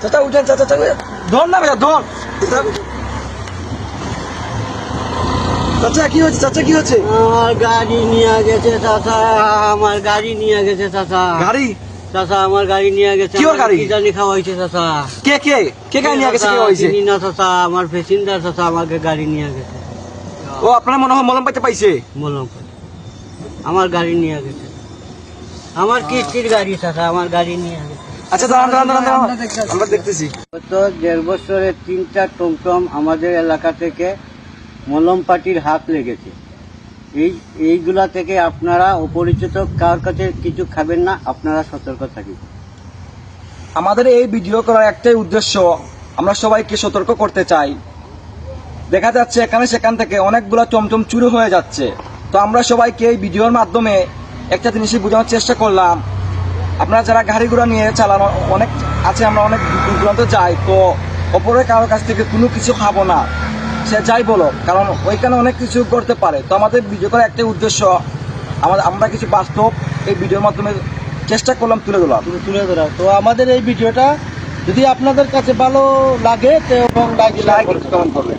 চাচা উঠেন, চাচা ধর না ভাইয়া, ধর। চাচা কি হচ্ছে, চাচা কি হচ্ছে? আমার গাড়ি নিয়ে গেছে চাচা, আমার গাড়ি নিয়ে গেছে চাচা। গাড়ি? চাচা আমার গাড়ি নিয়ে গেছে। কি ওর গাড়ি? কি জানি খাওয়াইছে চাচা। কে কে কে গাড়ি নিয়ে গেছে? কে হয়েছে? চিনি না চাচা, আমার প্যাসেঞ্জার চাচা আমাকে গাড়ি নিয়ে গেছে। ও আপনার মনে হয় মলম পাইতে পাইছে। বললাম আমার গাড়ি নিয়ে গেছে, আমার কিস্তির গাড়ি চাচা, আমার গাড়ি নিয়ে গেছে। আচ্ছা দাঁড়ান দাঁড়ান দাঁড়ান, আমরা দেখতেছি। তো 1.5 বছরে 3টা টমটম আমাদের এলাকা থেকে মলম পাটির হাত লেগেছে। এইগুলা থেকে আপনারা অপরিচিত কার কাছে কিছু খাবেন না, আপনারা সতর্ক থাকবেন। আমাদের এই ভিডিও করার একটাই উদ্দেশ্য, আমরা সবাইকে সতর্ক করতে চাই। দেখা যাচ্ছে এখানে সেখান থেকে অনেকগুলো টমটম চুরি হয়ে যাচ্ছে। তো আমরা সবাইকে এই ভিডিওর মাধ্যমে একটা জিনিসই বোঝানোর চেষ্টা করলাম, আপনারা যারা গাড়ি ঘোড়া নিয়ে চালানো অনেক আছে, আমরা অনেক দূর দূরান্ত যাই, তো অপরের কারোর কাছ থেকে কোনো কিছু খাবো না, সে যাই বলো, কারণ ওইখানে অনেক কিছু করতে পারে। তো আমাদের ভিডিও করার একটাই উদ্দেশ্য, আমরা কিছু বাস্তব এই ভিডিওর মাধ্যমে চেষ্টা করলাম তুলে ধরা। তো আমাদের এই ভিডিওটা যদি আপনাদের কাছে ভালো লাগে, তো এবং লাইক কমেন্ট করবেন।